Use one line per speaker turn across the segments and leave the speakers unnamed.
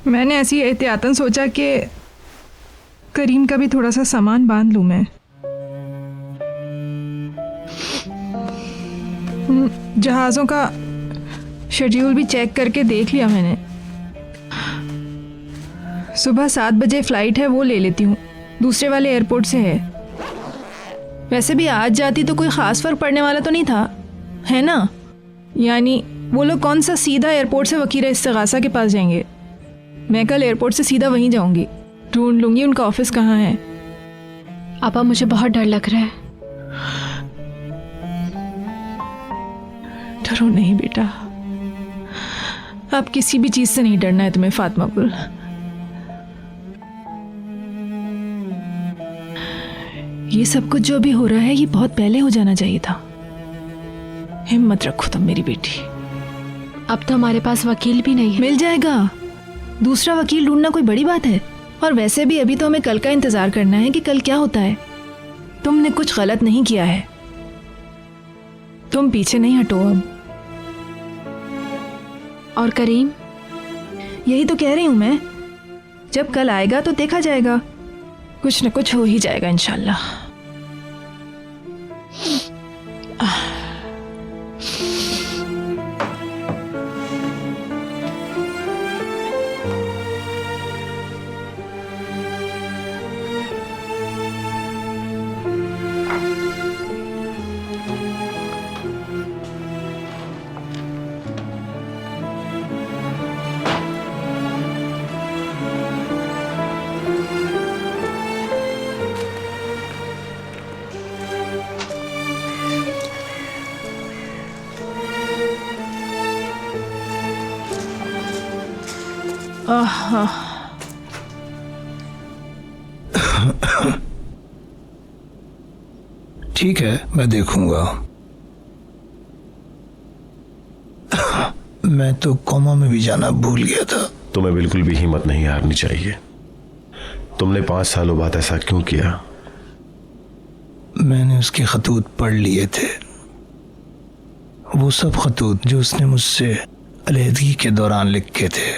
मैंने ऐसी एहतियातन सोचा कि करीम का भी थोड़ा सा सामान बांध लूँ मैं। जहाज़ों का शेड्यूल भी चेक करके देख लिया मैंने। सुबह 7 बजे फ़्लाइट है, वो ले लेती हूँ, दूसरे वाले एयरपोर्ट से है। वैसे भी आज जाती तो कोई ख़ास फ़र्क पड़ने वाला तो नहीं था, है ना? यानी वो लोग कौन सा सीधा एयरपोर्ट से वकील इस्तिगासा के पास जाएंगे। मैं कल एयरपोर्ट से सीधा वहीं जाऊंगी, ढूंढ लूंगी उनका ऑफिस कहाँ है।
आपा मुझे बहुत डर लग रहा है।
डरो नहीं बेटा, अब किसी भी चीज से नहीं डरना है तुम्हें फातिमा गुल। ये सब कुछ जो भी हो रहा है ये बहुत पहले हो जाना चाहिए था। हिम्मत रखो तुम मेरी बेटी।
अब तो हमारे पास वकील भी नहीं है।
मिल जाएगा, दूसरा वकील ढूंढना कोई बड़ी बात है। और वैसे भी अभी तो हमें कल का इंतजार करना है कि कल क्या होता है। तुमने कुछ गलत नहीं किया है, तुम पीछे नहीं हटो अब।
और करीम?
यही तो कह रही हूं मैं, जब कल आएगा तो देखा जाएगा, कुछ न कुछ हो ही जाएगा इंशाल्लाह।
ठीक है, मैं देखूंगा। मैं तो कोमा में भी जाना भूल गया था।
तुम्हें बिल्कुल भी हिम्मत नहीं हारनी चाहिए। तुमने 5 सालों बाद ऐसा क्यों किया?
मैंने उसके खतूत पढ़ लिए थे, वो सब खतूत जो उसने मुझसे अलहदगी के दौरान लिखे थे।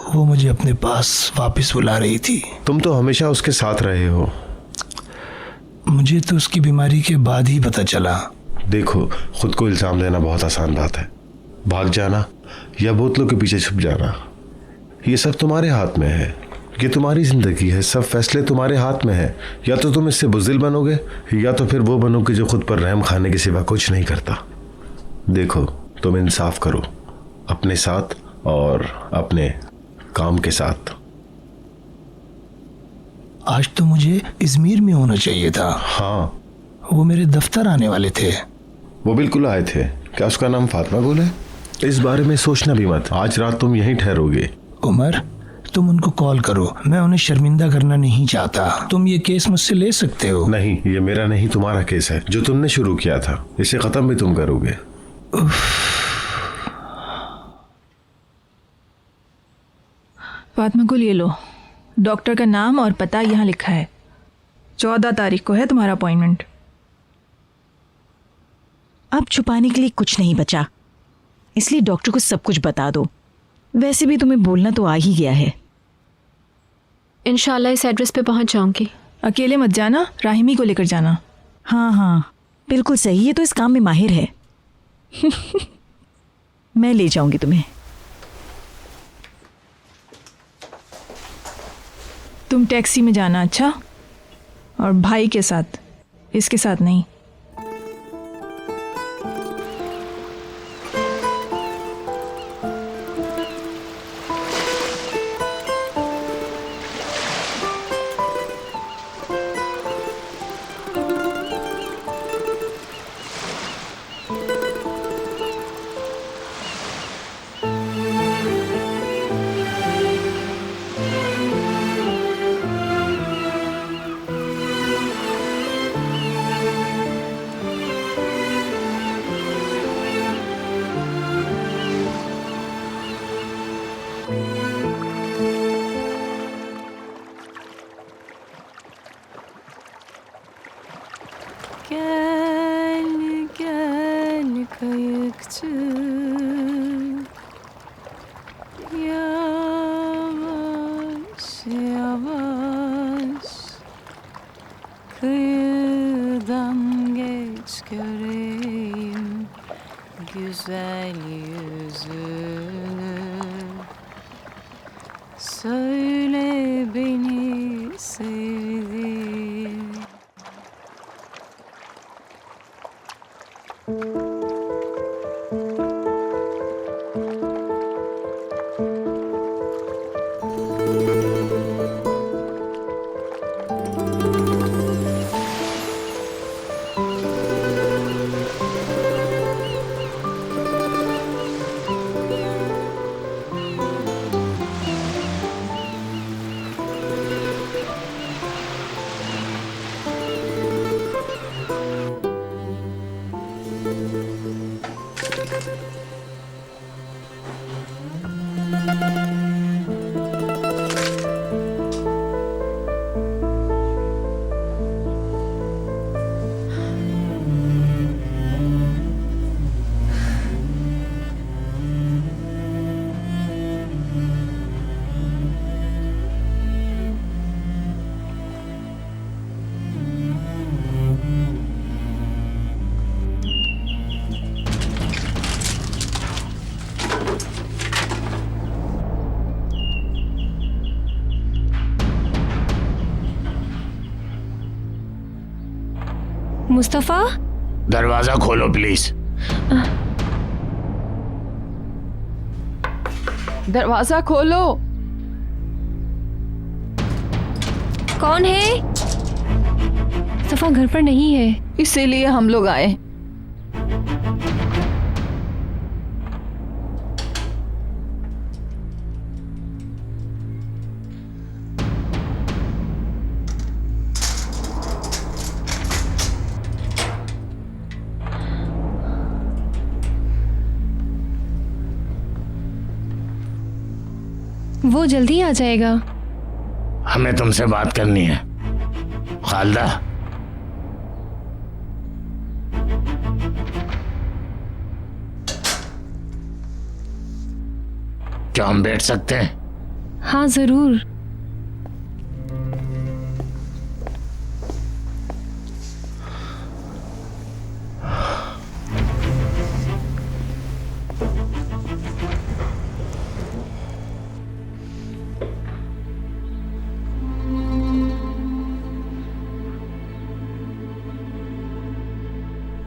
वो मुझे अपने पास वापस बुला रही थी।
तुम तो हमेशा उसके साथ रहे हो।
मुझे तो उसकी बीमारी के बाद ही पता चला।
देखो, खुद को इल्जाम देना बहुत आसान बात है। भाग जाना या बोतलों के पीछे छुप जाना, ये सब तुम्हारे हाथ में है। ये तुम्हारी जिंदगी है, सब फैसले तुम्हारे हाथ में है। या तो तुम इससे बुज़दिल बनोगे या तो फिर वो बनोगे जो खुद पर रहम खाने के सिवा कुछ नहीं करता। देखो, तुम इंसाफ करो अपने साथ और अपने काम के साथ।
आज तो मुझे इजमीर में होना चाहिए था।
हाँ,
वो मेरे दफ्तर आने वाले थे।
वो बिल्कुल आए थे। क्या उसका नाम फातिमा गुल है? इस बारे में सोचना भी मत। आज रात तुम यहीं ठहरोगे।
उमर, तुम उनको कॉल करो, मैं उन्हें शर्मिंदा करना नहीं चाहता। तुम ये केस मुझसे ले सकते हो।
नहीं, ये मेरा नहीं, तुम्हारा केस है जो तुमने शुरू किया था। इसे खत्म भी तुम करोगे।
फातिमा गुल, ये लो, डॉक्टर का नाम और पता यहाँ लिखा है। 14 तारीख को है तुम्हारा अपॉइंटमेंट।
अब छुपाने के लिए कुछ नहीं बचा, इसलिए डॉक्टर को सब कुछ बता दो। वैसे भी तुम्हें बोलना तो आ ही गया है।
इंशाल्लाह इस एड्रेस पे पहुंच जाऊंगी।
अकेले मत जाना, राहिमी को लेकर जाना।
हाँ हाँ, बिल्कुल सही, ये तो इस काम में माहिर है। मैं ले जाऊंगी तुम्हें।
तुम टैक्सी में जाना, अच्छा? और भाई के साथ, इसके साथ नहीं।
Gel, gel kayıkta
yavaş kıyıdan geç göreyim güzel yüzünü. Söyle beni sevdiğin.
Mustafa,
दरवाजा खोलो प्लीज।
दरवाजा खोलो।
कौन है? मुस्तफ़ा घर पर नहीं है।
इसीलिए हम लोग आए।
वो जल्दी आ जाएगा।
हमें तुमसे बात करनी है खालदा। क्या हम बैठ सकते हैं?
हाँ जरूर।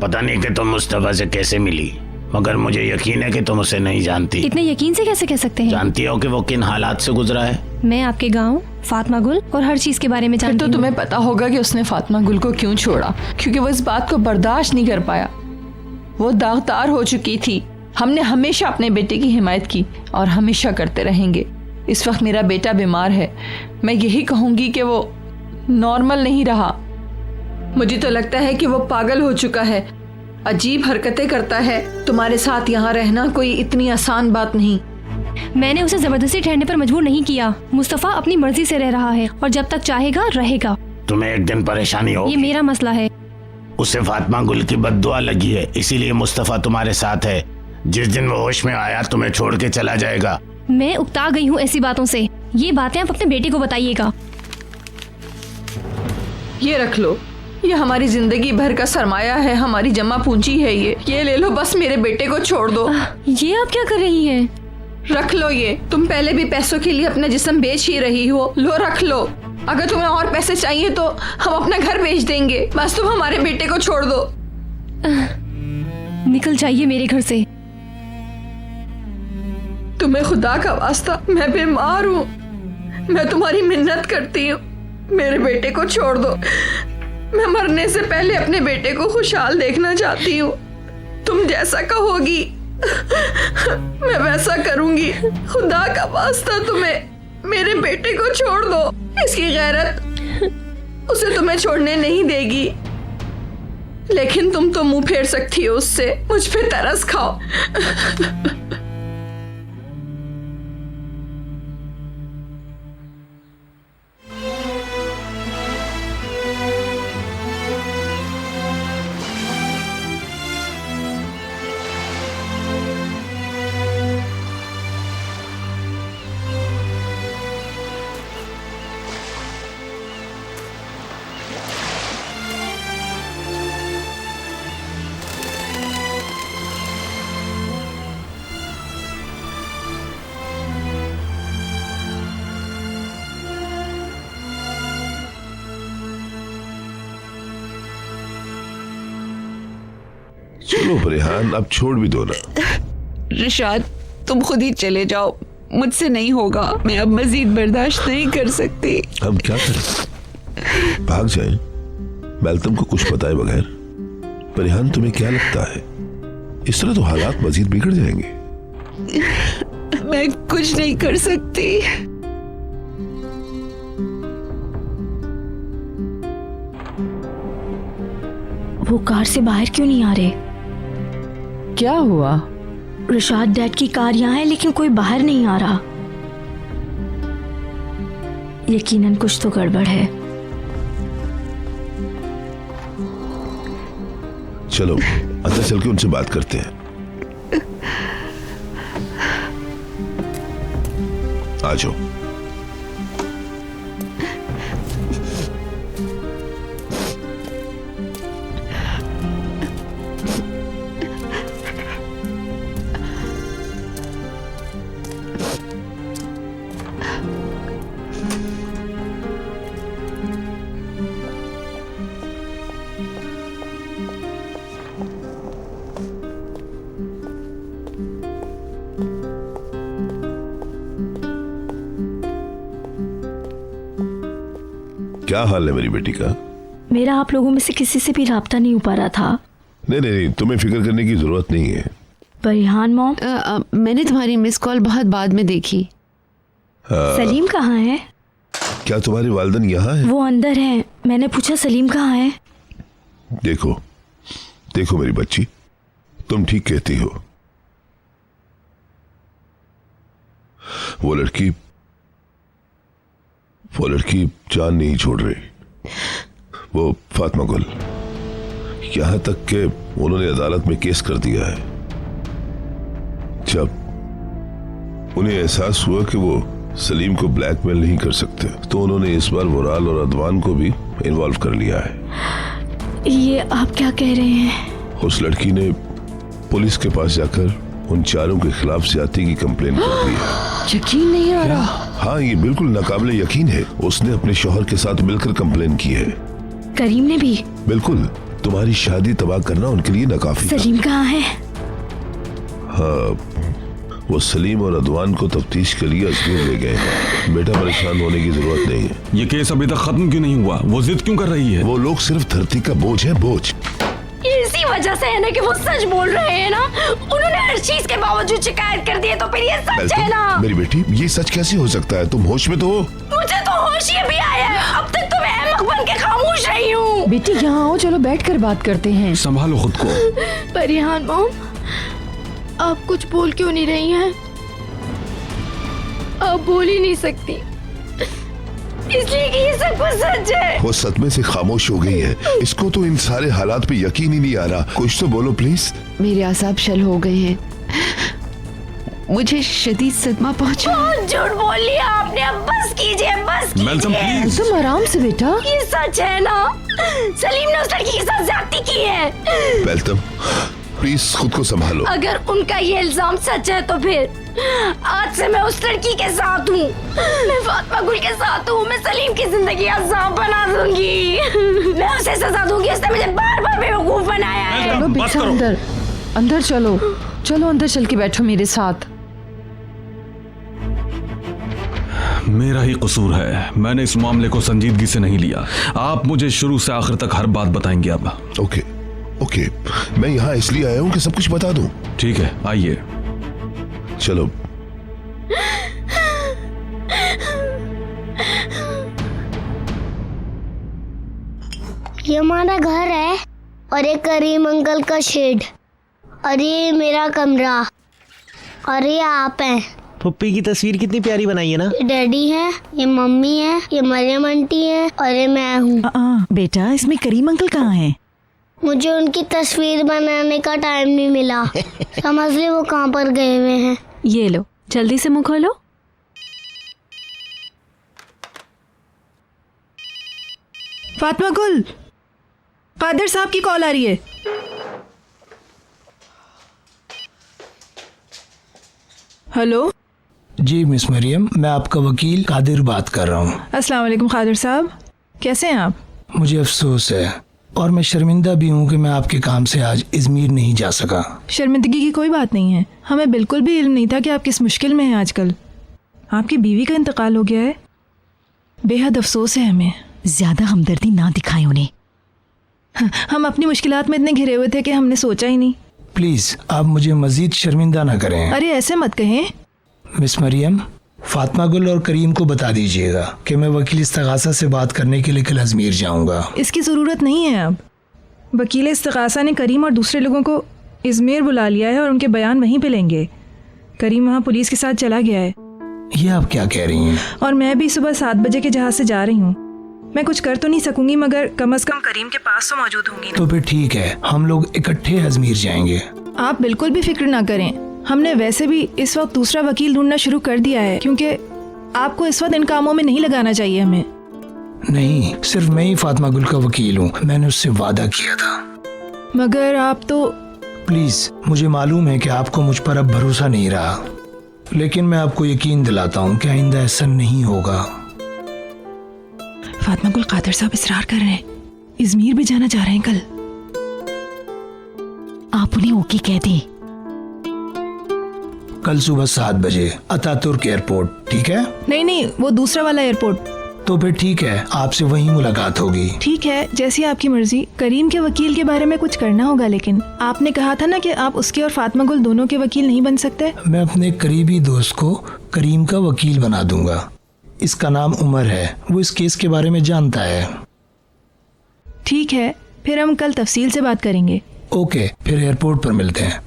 पता नहीं कि तुम मुस्तफा से कैसे मिली, मगर मुझे यकीन है कि तुम उसे नहीं जानती।
इतने यकीन से कैसे कह सकते हैं?
जानती हो कि वो किन हालात से गुजरा है?
मैं आपके गांव, फातिमा गुल और हर चीज के बारे में
फिर
जानती
तो
हूँ।
तुम्हें पता होगा कि उसने फातिमा गुल को क्यों छोड़ा, क्योंकि वो इस बात को बर्दाश्त नहीं कर पाया। वो दागदार हो चुकी थी। हमने हमेशा अपने बेटे की हिमायत की और हमेशा करते रहेंगे। इस वक्त मेरा बेटा बीमार है। मैं यही कहूंगी कि वो नॉर्मल नहीं रहा। मुझे तो लगता है कि वो पागल हो चुका है, अजीब हरकतें करता है। तुम्हारे साथ यहाँ रहना कोई इतनी आसान बात नहीं।
मैंने उसे जबरदस्ती ठहरने पर मजबूर नहीं किया। मुस्तफ़ा अपनी मर्जी से रह रहा है और जब तक चाहेगा रहेगा।
तुम्हें एक दिन परेशानी
ये
होगी।
मेरा मसला है।
उसे फातिमा गुल की बद्दुआ लगी है, इसीलिए मुस्तफा तुम्हारे साथ है। जिस दिन वो होश में आया तुम्हें छोड़ के चला जाएगा।
मैं उकता गई हूँ ऐसी बातों से। ये बातें आप अपने बेटे को बताइएगा।
ये रख लो, ये हमारी जिंदगी भर का सरमाया है, हमारी जमा पूंजी है। ये ले लो, बस मेरे बेटे को छोड़ दो।
ये आप क्या कर रही हैं?
रख लो ये। तुम पहले भी पैसों के लिए अपना जिस्म बेच ही रही हो। लो रख लो। अगर तुम्हें और पैसे चाहिए तो हम अपना घर बेच देंगे। बस तुम हमारे बेटे को छोड़ दो।
निकल जाइए मेरे घर से।
तुम्हें खुदा का वास्ता, मैं बीमार हूँ। मैं तुम्हारी मिन्नत करती हूँ, मेरे बेटे को छोड़ दो। मैं मरने से पहले अपने बेटे को खुशहाल देखना चाहती हूँ। तुम जैसा कहोगी मैं वैसा करूंगी। खुदा का वास्ता, तुम्हें मेरे बेटे को छोड़ दो। इसकी गैरत उसे तुम्हें छोड़ने नहीं देगी, लेकिन तुम तो मुंह फेर सकती हो उससे। मुझ पे तरस खाओ।
चलो फरिहान, अब छोड़ भी दो ना।
रिशाद, तुम खुद ही चले जाओ, मुझसे नहीं होगा, मैं अब मजीद बर्दाश्त नहीं कर सकती।
हम क्या करें? भाग जाएं? बेल्तम को कुछ बताए बगैर? फरिहान, तुम्हें क्या लगता है इस तरह तो हालात मजीद बिगड़ जाएंगे।
मैं कुछ नहीं कर सकती।
वो कार से बाहर क्यों नहीं आ रहे?
क्या हुआ?
रिशाद डैड की कार यहाँ है लेकिन कोई बाहर नहीं आ रहा। यकीनन कुछ तो गड़बड़ है।
चलो अंदर चल के उनसे बात करते हैं। आ जाओ। क्या हाल है मेरी बेटी का?
मेरा आप लोगों में से किसी से भी राब्ता नहीं हो पा रहा था।
नहीं, तुम्हें फिक्र करने की जरूरत नहीं है।
परिहान मॉम,
मैंने तुम्हारी मिस कॉल बहुत बाद में देखी।
सलीम कहाँ है?
क्या तुम्हारी वालिदैन यहाँ है?
वो अंदर है। मैंने पूछा सलीम कहाँ है?
देखो मेरी बच्ची, तुम ठीक कहती हो। वो लड़की जान नहीं छोड़ रही। वो फातिमा गुल, यहां तक कि उन्होंने अदालत में केस कर दिया है। जब उन्हें एहसास हुआ कि वो सलीम को ब्लैकमेल नहीं कर सकते तो उन्होंने इस बार वराल और अदवान को भी इन्वॉल्व कर लिया है।
ये आप क्या कह रहे हैं?
उस लड़की ने पुलिस के पास जाकर उन चारों के खिलाफ ज्यादती की कंप्लेन कर दी है।
यकीन नहीं आ रहा।
हाँ, ये बिल्कुल नाकाबिले यकीन है। उसने अपने शौहर के साथ मिलकर कंप्लेन की है।
करीम ने भी?
बिल्कुल। तुम्हारी शादी तबाह करना उनके लिए नाकाफी था।
सलीम कहाँ है?
हाँ, वो सलीम और अदवान को तफ्तीश के लिए अजमेर ले गए हैं। बेटा, परेशान होने की जरूरत नहीं है।
ये केस अभी तक खत्म क्यों नहीं हुआ? वो जिद क्यों कर रही है?
वो लोग सिर्फ धरती का बोझ है, बोझ।
इसी वजह से है ना कि वो सच बोल रहे हैं ना। उन्होंने हर चीज के बावजूद शिकायत कर दी है, तो फिर ये सच है ना?
मेरी बेटी, ये सच कैसे हो सकता है? तुम होश में तो हो?
मुझे तो होश ही भी आया है। अब तक तो मैं अहमक बन के खामोश रही हूँ।
बेटी यहाँ आओ, चलो बैठकर बात करते हैं।
संभालो खुद को।
परिहान मॉम, आप कुछ बोल क्यों नहीं रही हैं? आप बोल ही नहीं सकती इसलिए कि ये सब कुछ सच है।
वो सदमे से खामोश हो गई है। इसको तो इन सारे हालात पे यकीन ही नहीं आ रहा। कुछ तो बोलो प्लीज।
मेरे आसाब शल हो गए हैं। मुझे शदीद सदमा पहुंचा।
बहुत झूठ बोल लिया आपने। अब बस कीजिए, बस
बेल्तम,
कीजिए।
प्लीज।
तुम आराम से बेटा।
ये सच है ना? सलीम ने उस लड़की के साथ ज्यादती की है।
बेल्तम, प्लीज खुद को संभालो।
अगर उनका ये इल्जाम सच है तो फिर आज से मैं उस लड़की के साथ हूँ। मैं फातिमा गुल के साथ हूँ। मैं सलीम की जिंदगी अज़ाब बना दूंगी। मैं उसे सजा दूंगी। उसने मुझे बार बार बेवकूफ बनाया है।
चलो
बस
बिच्छा,
करो।
अंदर चलो। चलो अंदर चल के बैठो मेरे साथ।
मेरा ही कसूर है। मैंने इस मामले को संजीदगी से नहीं लिया। आप मुझे शुरू से आखिर तक हर बात बताएंगे अब।
ओके, मैं यहाँ इसलिए आया हूँ कि सब कुछ बता दूं।
ठीक है, आइए।
चलो।
ये हमारा घर है और ये करीम अंकल का शेड और ये मेरा कमरा और ये आप हैं।
पुप्पी की तस्वीर कितनी प्यारी बनाई है ना।
ये डैडी है, ये मम्मी है, ये मरियम आंटी है और ये मैं हूँ।
बेटा, इसमें करीम अंकल कहाँ हैं?
मुझे उनकी तस्वीर बनाने का टाइम नहीं मिला। समझ ले वो कहाँ पर गए हुए हैं।
ये लो, जल्दी से मुंह खोलो।
फातिमा गुल, कादिर साहब की कॉल आ रही है। हेलो
जी मिस मरियम, मैं आपका वकील कादिर बात कर रहा हूँ।
अस्सलाम वालेकुम कादिर साहब, कैसे हैं आप?
मुझे अफसोस है और मैं शर्मिंदा भी हूँ कि मैं आपके काम से आज इजमीर नहीं जा सका।
शर्मिंदगी की कोई बात नहीं है, हमें बिल्कुल भी इल्म नहीं था कि आप किस मुश्किल में हैं आजकल। आपकी बीवी का इंतकाल हो गया है, बेहद अफसोस है हमें।
ज्यादा हमदर्दी ना दिखाएं उन्हें।
हम अपनी मुश्किलात में इतने घिरे हुए थे कि हमने सोचा ही नहीं।
प्लीज आप मुझे मजीद शर्मिंदा ना करें।
अरे ऐसे मत कहें।
मिस मरियम, फातिमा गुल और करीम को बता दीजिएगा कि मैं वकील इस्तगासा से बात करने के लिए कल अजमेर जाऊंगा।
इसकी ज़रूरत नहीं है अब। वकील इस्तगासा ने करीम और दूसरे लोगों को इजमेर बुला लिया है और उनके बयान वहीं पे लेंगे। करीम वहाँ पुलिस के साथ चला गया है।
ये आप क्या कह रही हैं?
और मैं भी सुबह 7 बजे के जहाज से जा रही हूँ। मैं कुछ कर तो नहीं सकूंगी, मगर कम से कम करीम के पास तो मौजूद होंगी ना।
तो फिर ठीक है, हम लोग इकट्ठे अजमेर जाएंगे।
आप बिल्कुल भी फिक्र ना करें। हमने वैसे भी इस वक्त दूसरा वकील ढूंढना शुरू कर दिया है, क्योंकि आपको इस वक्त इन कामों में नहीं लगाना चाहिए हमें।
नहीं, सिर्फ मैं ही फातिमा गुल का वकील हूँ, मैंने उससे वादा किया था।
मगर आप तो
प्लीज, मुझे मालूम है कि आपको मुझ पर अब भरोसा नहीं रहा, लेकिन मैं आपको यकीन दिलाता हूँ कि आइंदा ऐसा नहीं होगा।
फातिमा गुल कादर साहब इसरार कर रहे हैं, इजमीर भी जाना चाह रहे हैं कल।
आप उन्हें ओके कह दें।
कल सुबह 7 बजे अतातुर्क एयरपोर्ट, ठीक है?
नहीं, वो दूसरा वाला एयरपोर्ट।
तो फिर ठीक है, आपसे वहीं मुलाकात होगी।
ठीक है, जैसी आपकी मर्जी। करीम के वकील के बारे में कुछ करना होगा, लेकिन आपने कहा था ना कि आप उसके और फातिमा गुल दोनों के वकील नहीं बन सकते।
मैं अपने करीबी दोस्त को करीम का वकील बना दूंगा। इसका नाम उमर है, वो इस केस के बारे में जानता है।
ठीक है, फिर हम कल तफसील से बात करेंगे।
ओके, फिर एयरपोर्ट पर मिलते हैं।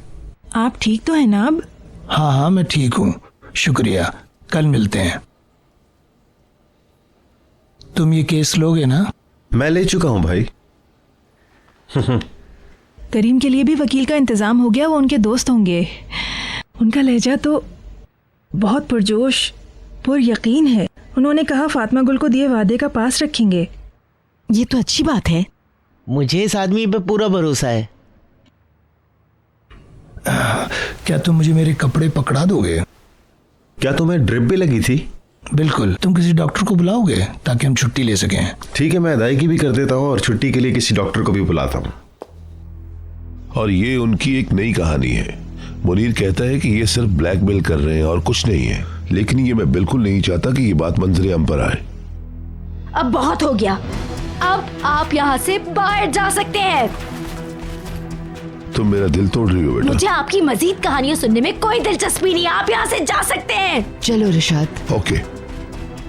आप ठीक तो है ना अब?
हाँ, मैं ठीक हूँ, शुक्रिया। कल मिलते हैं। तुम ये केस लोगे ना?
मैं ले चुका हूँ भाई।
करीम के लिए भी वकील का इंतजाम हो गया, वो उनके दोस्त होंगे। उनका लहजा तो बहुत पुरजोश, पुर यकीन है। उन्होंने कहा फातिमा गुल को दिए वादे का पास रखेंगे।
ये तो अच्छी बात है।
मुझे इस आदमी पे पूरा भरोसा है।
क्या तुम मुझे मेरे कपड़े पकड़ा दोगे?
क्या तुम्हें ड्रिप भी लगी थी?
बिल्कुल। तुम किसी डॉक्टर को बुलाओगे ताकि हम छुट्टी ले सकें?
ठीक है, मैं अदायगी भी कर देता हूँ और छुट्टी के लिए किसी डॉक्टर को भी बुलाता हूँ।
और ये उनकी एक नई कहानी है। मुनीर कहता है कि ये सिर्फ ब्लैकमेल कर रहे हैं और कुछ नहीं है, लेकिन ये मैं बिल्कुल नहीं चाहता कि ये बात मंजरे हम पर आए।
अब बहुत हो गया, अब आप यहाँ से बाहर जा सकते हैं।
तुम मेरा दिल तोड़ रही हो बेटा।
मुझे आपकी मजीद कहानियाँ सुनने में कोई दिलचस्पी नहीं है। आप यहाँ से जा सकते हैं।
चलो रिशाद।
ओके,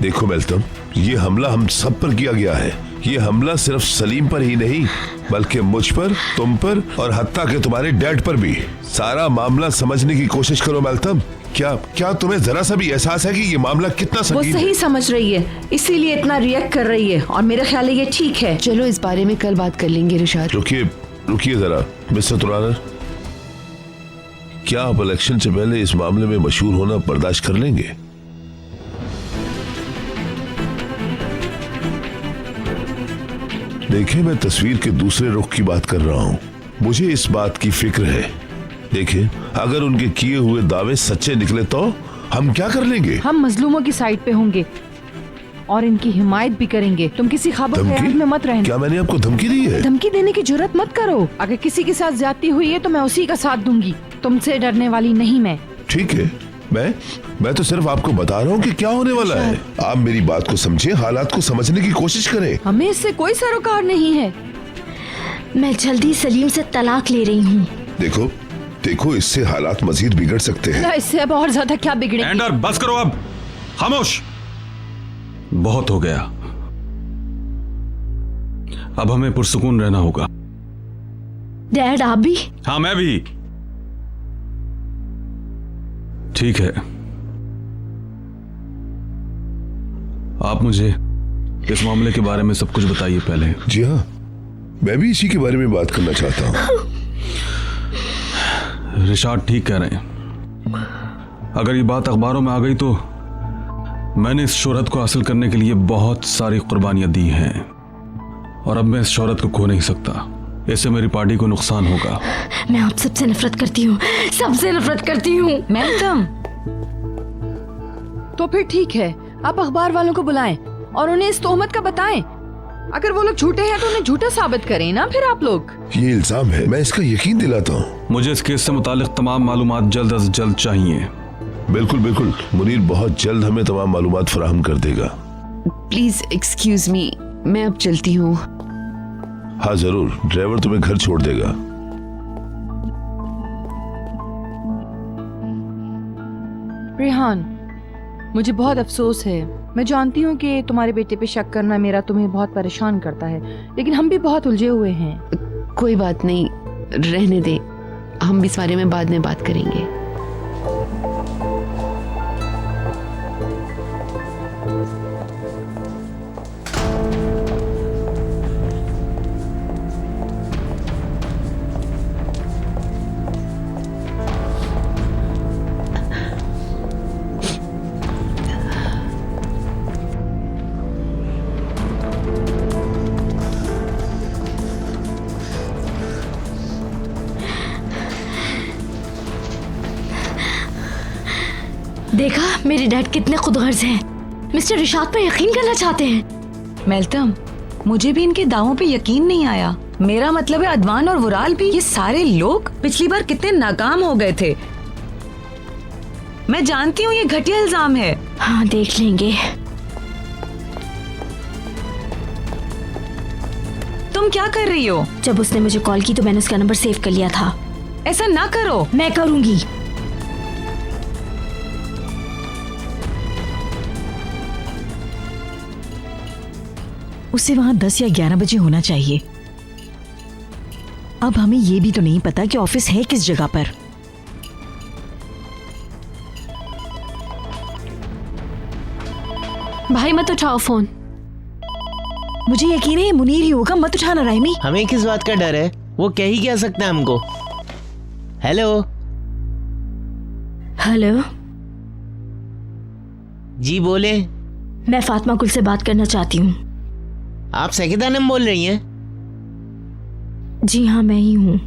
देखो मेल्तम, ये हमला हम सब पर किया गया है। ये हमला सिर्फ सलीम पर ही नहीं, बल्कि मुझ पर, तुम पर और हत्ता के तुम्हारे डैड पर भी। सारा मामला समझने की कोशिश करो मेल्तम। क्या तुम्हें जरा सा भी एहसास है कि ये मामला कितना
वो
संगीन है?
सही समझ रही है, इसीलिए इतना रिएक्ट कर रही है, और मेरा ख्याल है ये ठीक है। चलो इस बारे में कल बात कर लेंगे रिशाद।
रुकिए जरा मिस्टर तुरानर, क्या आप इलेक्शन से पहले इस मामले में मशहूर होना बर्दाश्त कर लेंगे? देखिए, मैं तस्वीर के दूसरे रुख की बात कर रहा हूं। मुझे इस बात की फिक्र है। देखिए, अगर उनके किए हुए दावे सच्चे निकले तो हम क्या कर लेंगे?
हम मजलूमों की साइड पे होंगे और इनकी हिमायत भी करेंगे। तुम किसी ख्वाब ख्याल में मत रहना।
क्या मैंने आपको धमकी दी है?
धमकी देने की जुर्रत मत करो। अगर किसी के साथ ज्यादती हुई है तो मैं उसी का साथ दूंगी। तुमसे डरने वाली नहीं मैं।
ठीक है, मैं तो सिर्फ आपको बता रहा हूँ कि क्या होने वाला है। आप मेरी बात को समझे, हालात को समझने की कोशिश करें।
हमें इससे कोई सरोकार नहीं है।
मैं जल्दी सलीम से तलाक ले रही हूँ।
देखो, इससे हालात मजीद बिगड़ सकते हैं।
इससे अब और ज्यादा क्या बिगड़े?
एंडर, बस करो अब, खामोश। बहुत हो गया, अब हमें पुरसुकून रहना होगा।
डैड आप भी?
हाँ, मैं भी। ठीक है, आप मुझे इस मामले के बारे में सब कुछ बताइए पहले।
जी हाँ, मैं भी इसी के बारे में बात करना चाहता हूँ।
रिशाद ठीक कह रहे हैं। अगर ये बात अखबारों में आ गई तो मैंने इस शोहरत को हासिल करने के लिए बहुत सारी कुर्बानियां दी हैं, और अब मैं इस शोहरत को खो नहीं सकता। इससे मेरी पार्टी को नुकसान होगा।
मैं आप सबसे नफरत करती हूँ, सबसे नफरत करती हूँ।
मैडम, तो फिर ठीक है, आप अखबार वालों को बुलाएं और उन्हें इस तोहमत का बताएं। अगर वो लोग झूठे हैं तो उन्हें झूठा साबित करें ना फिर आप लोग।
ये इल्जाम है, मैं इसका यकीन दिलाता हूँ।
मुझे इस केस से मुतालिक तमाम मालूमात जल्द अज जल्द चाहिए।
बिल्कुल बिल्कुल, मुनीर बहुत जल्द हमें तमाम मालूमात फराहम कर देगा।
प्लीज एक्सक्यूज मी, मैं अब चलती हूँ।
हाँ जरूर, ड्राइवर तुम्हें घर छोड़ देगा।
रेहान, मुझे बहुत अफसोस है। मैं जानती हूँ कि तुम्हारे बेटे पे शक करना मेरा तुम्हें बहुत परेशान करता है, लेकिन हम भी बहुत उलझे हुए हैं।
कोई बात नहीं, रहने दे, हम इस बारे में बाद में बात करेंगे।
देखा मेरे डैड कितने खुदगर्ज हैं। मिस्टर रिशाद पर यकीन करना चाहते हैं।
मेल्तम, मुझे भी इनके दावों पे यकीन नहीं आया। मेरा मतलब है अदवान और वुराल भी, ये सारे लोग पिछली बार कितने नाकाम हो गए थे। मैं जानती हूँ ये घटिया इल्जाम है।
हाँ देख लेंगे।
तुम क्या कर रही हो?
जब उसने मुझे कॉल की तो मैंने उसका नंबर सेव कर लिया था।
ऐसा ना करो।
मैं करूंगी।
उसे वहां 10 या 11 बजे होना चाहिए। अब हमें ये भी तो नहीं पता कि ऑफिस है किस जगह पर।
भाई मत उठाओ फोन।
मुझे यकीन है ये मुनीर ही होगा, मत उठाना राइमी।
हमें किस बात का डर है? वो कह ही क्या सकते हैं हमको। हेलो
हेलो
जी, बोले।
मैं फातिमा गुल से बात करना चाहती हूँ।
आप सकीदानम बोल रही हैं?
जी हाँ मैं ही हूँ।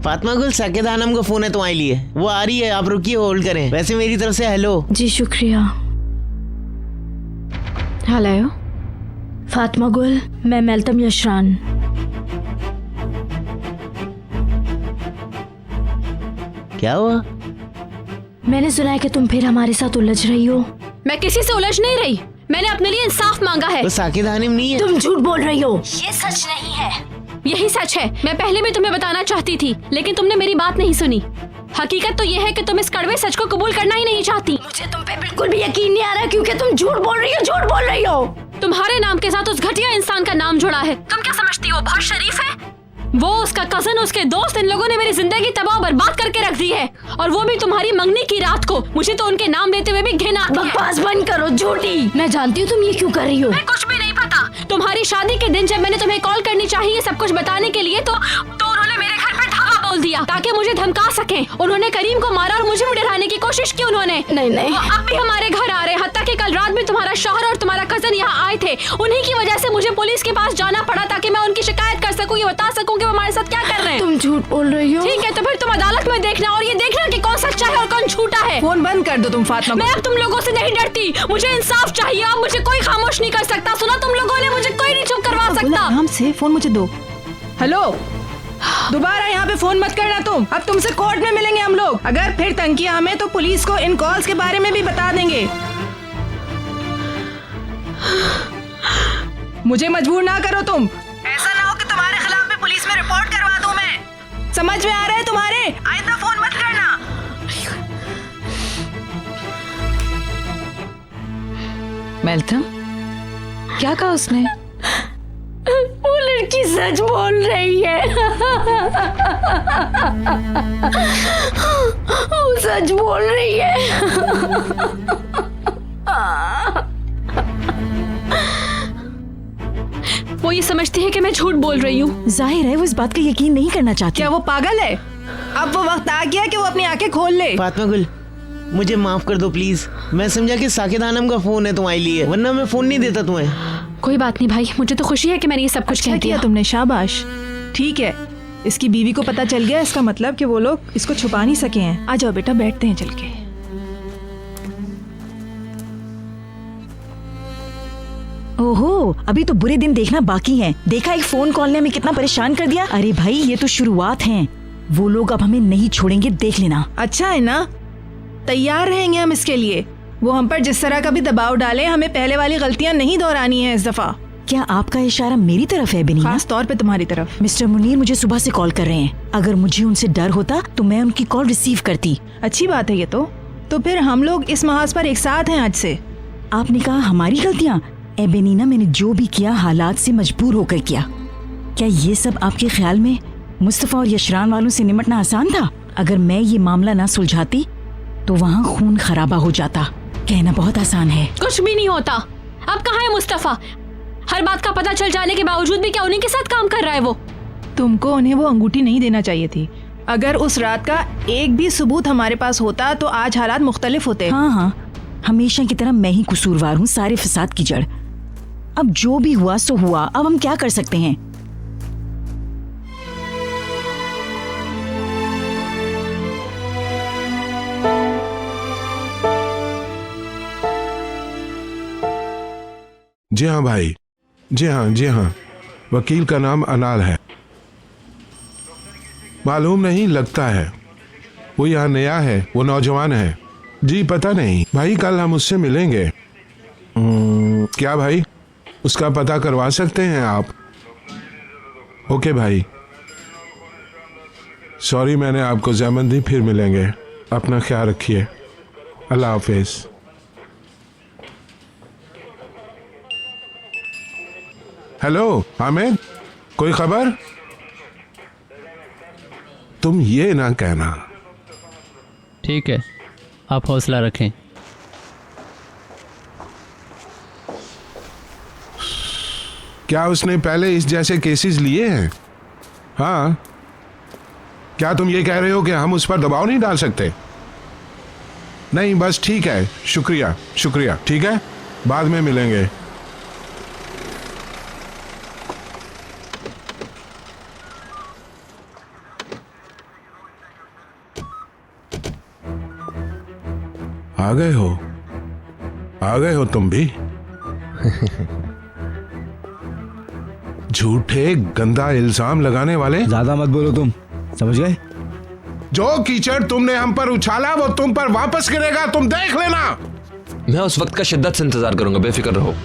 फातिमा गुल, सकीदानम का फोन है तुम्हारे लिए, वो आ रही है, आप रुकिए, होल्ड करें। वैसे मेरी तरफ से हेलो।
जी शुक्रिया। हेलो फातिमा गुल, मैं मेल्तम यशरान।
क्या हुआ?
मैंने सुना है कि तुम फिर हमारे साथ उलझ रही हो।
मैं किसी से उलझ नहीं रही, मैंने अपने लिए इंसाफ मांगा है।
तो साकिदानिम नहीं है?
तुम झूठ बोल रही हो, ये सच नहीं है।
यही सच है। मैं पहले भी तुम्हें बताना चाहती थी, लेकिन तुमने मेरी बात नहीं सुनी। हकीकत तो ये है कि तुम इस कड़वे सच को कबूल करना ही नहीं चाहती।
मुझे तुम पे बिल्कुल भी यकीन नहीं आ रहा क्योंकि तुम झूठ बोल रही हो, झूठ बोल रही हो।
तुम्हारे नाम के साथ उस घटिया इंसान का नाम जुड़ा है। तुम क्या समझती हो बहुत शरीफ है? वो, उसका कजन, उसके दोस्त, इन लोगों ने मेरी जिंदगी तबाह बर्बाद करके रख दी है, और वो भी तुम्हारी मंगनी की रात को। मुझे तो उनके नाम लेते हुए भी घिन आती है।
बकवास बंद करो, झूठी। मैं जानती हूँ तुम ये क्यों कर रही हो।
मैं कुछ भी नहीं पता। तुम्हारी शादी के दिन जब मैंने तुम्हें कॉल करनी चाहिए सब कुछ बताने के लिए, तो उन्होंने मेरे घर पे धावा बोल दिया ताकि मुझे धमका सके। उन्होंने करीम को मारा और मुझे भी डराने की कोशिश की उन्होंने।
नहीं
वो अब भी हमारे घर आ रहे, हत्ता कि कल रात में तुम्हारा शौहर और तुम्हारा कजन यहाँ आए थे। उन्हीं की वजह से मुझे पुलिस के पास जाना पड़ा ताकि मैं उनकी शिकायत कर सकूं, ये बता सकूं कि वो हमारे साथ क्या कर रहे हैं।
तुम झूठ बोल रही हो।
ठीक है, तो फिर तुम अदालत में देखना और ये देखना कि कौन सच्चा है और कौन झूठा है।
फोन बंद कर दो तुम फातिमा।
मैं अब तुम लोगों से नहीं डरती, मुझे इंसाफ चाहिए। अब मुझे कोई खामोश नहीं कर सकता। सुना तुम लोगों ने, मुझे कोई नहीं चुप करवा सकता।
आराम से, फोन मुझे दो। हेलो, दोबारा यहाँ पे फोन मत करना तुम। अब तुमसे कोर्ट में मिलेंगे हम लोग। अगर फिर तंग किया हमें तो पुलिस को इन कॉल्स के बारे में भी बता देंगे। मुझे मजबूर ना करो तुम। ऐसा ना हो कि तुम्हारे खिलाफ भी पुलिस में रिपोर्ट करवा दूं मैं। समझ में आ रहा है तुम्हारे? आइंदा फोन मत करना।
मेल्तम, क्या कहा उसने?
वो लड़की सच बोल रही है। वो सच बोल रही है।
वो ये समझती है कि मैं झूठ बोल रही हूँ।
जाहिर है वो इस बात का यकीन नहीं करना चाहती।
क्या वो पागल है? अब वो वक्त आ गया कि वो अपनी आंखें खोल ले।
फातिमा गुल, मुझे माफ कर दो प्लीज। मैं समझा कि साकिदानम का फोन है तुम्हारे लिए, वरना मैं फोन नहीं देता तुम्हें।
कोई बात नहीं भाई, मुझे तो खुशी है कि मैंने ये सब कुछ कह दिया।
तुमने, शाबाश। ठीक है, इसकी बीवी को पता चल गया, इसका मतलब कि वो लोग इसको छुपा नहीं सके हैं। आ जाओ बेटा, बैठते हैं चल के।
ओहो, अभी तो बुरे दिन देखना बाकी है। देखा एक फोन कॉल ने हमें कितना परेशान कर दिया। अरे भाई ये तो शुरुआत है, वो लोग अब हमें नहीं छोड़ेंगे, देख लेना।
अच्छा है ना, तैयार रहेंगे हम इसके लिए। वो हम पर जिस तरह का भी दबाव डाले, हमें पहले वाली गलतियां नहीं दोहरानी है इस दफा।
क्या आपका इशारा मेरी तरफ है बेनीना?
खास तौर पे तुम्हारी तरफ।
मिस्टर मुनीर मुझे सुबह से कॉल कर रहे हैं। अगर मुझे उनसे डर होता तो मैं उनकी कॉल रिसीव करती।
अच्छी बात है ये तो फिर हम लोग इस महाज पर एक साथ हैं आज से।
आपने कहा हमारी गलतियाँ? ए बेनीना, मैंने जो भी किया हालात से मजबूर होकर किया। क्या ये सब आपके ख्याल में मुस्तफा और यशरान वालों से निपटना आसान था? अगर मैं ये मामला ना सुलझाती तो वहाँ खून खराबा हो जाता। कहना बहुत आसान है।
कुछ भी नहीं होता। अब कहाँ है मुस्तफा? हर बात का पता चल जाने के बावजूद भी क्या उन्हीं के साथ काम कर रहा है वो?
तुमको उन्हें वो अंगूठी नहीं देना चाहिए थी। अगर उस रात का एक भी सबूत हमारे पास होता तो आज हालात मुख्तलिफ होते।
हाँ, हमेशा की तरह मैं ही कसूरवार हूँ सारे फसाद की जड़। अब जो भी हुआ सो हुआ, अब हम क्या कर सकते हैं?
जी हाँ भाई, जी हाँ, वकील का नाम अनाल है। मालूम नहीं, लगता है वो यहाँ नया है, वो नौजवान है। जी पता नहीं भाई, कल हम उससे मिलेंगे। क्या भाई, उसका पता करवा सकते हैं आप? ओके भाई, सॉरी मैंने आपको ज़हमत दी, फिर मिलेंगे। अपना ख्याल रखिए, अल्लाह हाफिज। हेलो हामिद, कोई खबर? तुम ये ना कहना।
ठीक है, आप हौसला रखें।
क्या उसने पहले इस जैसे केसेस लिए हैं? हाँ, क्या तुम ये कह रहे हो कि हम उस पर दबाव नहीं डाल सकते? नहीं, बस ठीक है, शुक्रिया, ठीक है, बाद में मिलेंगे। आ गए हो तुम भी। झूठे गंदा इल्जाम लगाने वाले।
ज्यादा मत बोलो तुम, समझ गए?
जो कीचड़ तुमने हम पर उछाला वो तुम पर वापस गिरेगा, तुम देख लेना।
मैं उस वक्त का शिद्दत से इंतजार करूंगा, बेफिक्र रहो।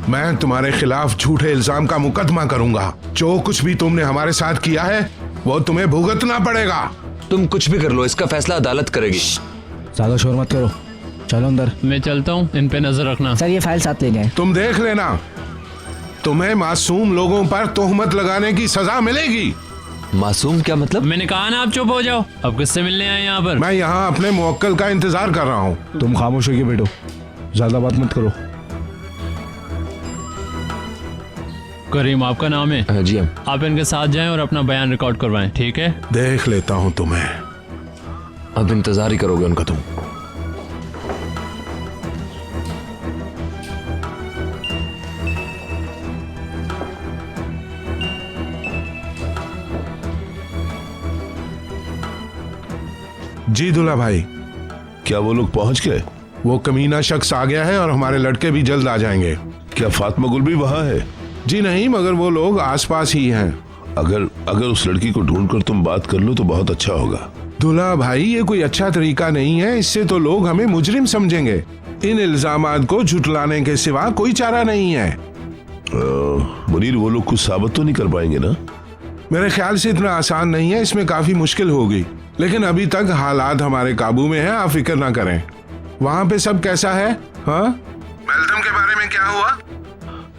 मैं तुम्हारे खिलाफ झूठे इल्जाम का मुकदमा करूंगा। जो कुछ भी तुमने हमारे साथ किया है वो तुम्हें भुगतना पड़ेगा।
तुम कुछ भी कर लो, इसका फैसला अदालत करेगी।
ज्यादा शोर मत करो, चलो अंदर।
मैं चलता हूँ, इन पे नजर रखना।
सर ये फाइल साथ ले जाए।
तुम देख लेना, तुम्हें मासूम लोगों पर तोहमत लगाने की सजा मिलेगी।
मासूम क्या मतलब?
मैंने कहा ना आप चुप हो जाओ। अब किससे मिलने आए यहाँ पर?
मैं यहाँ अपने मुवक्किल का इंतजार कर रहा हूँ।
तुम खामोश होके बैठो, ज्यादा बात मत करो।
करीम आपका नाम है?
जी हम।
आप इनके साथ जाएं और अपना बयान रिकॉर्ड करवाएं, ठीक है?
देख लेता हूँ तुम्हें।
अब इंतजार ही करोगे उनका तुम?
जी दुल्ला भाई।
क्या वो लोग पहुंच गए?
वो कमीना शख्स आ गया है और हमारे लड़के भी जल्द आ जाएंगे।
क्या फातिमा गुल भी वहां है?
जी नहीं, मगर वो लोग आसपास ही हैं।
अगर उस लड़की को ढूंढकर तुम बात कर लो तो बहुत अच्छा होगा।
दुल्हा भाई, ये कोई अच्छा तरीका नहीं है, इससे तो लोग हमें मुजरिम समझेंगे। इन इल्जामात को झुटलाने के सिवा कोई चारा नहीं है।
मुनीर, वो लोग कुछ साबित तो नहीं कर पाएंगे ना?
मेरे ख्याल से इतना आसान नहीं है, इसमें काफी मुश्किल होगी, लेकिन अभी तक हालात हमारे काबू में हैं, आप फिक्र ना करें। वहाँ पे सब कैसा है? हाँ, मेल्टम के बारे में क्या हुआ?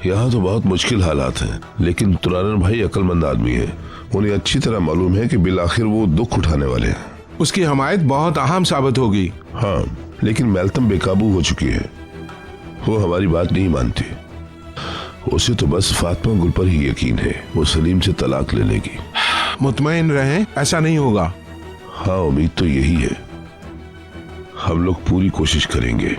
यहाँ तो बहुत मुश्किल हालात हैं, लेकिन तुरानन भाई अक्लमंद आदमी है। उन्हें अच्छी तरह मालूम है कि बिलाखिर वो दुख उठाने वाले हैं।
उसकी हमायत बहुत अहम साबित होगी।
हाँ, लेकिन मेल्टम बेकाबू हो चुकी है। वो हमारी बात नहीं मानती। उसे तो बस फातिमा गुल पर ही यकीन है। वो सलीम से तलाक ले लेगी।
मुतमईन रहें, ऐसा नहीं होगा।
हाँ, उम्मीद तो यही है। हम लोग पूरी कोशिश करेंगे।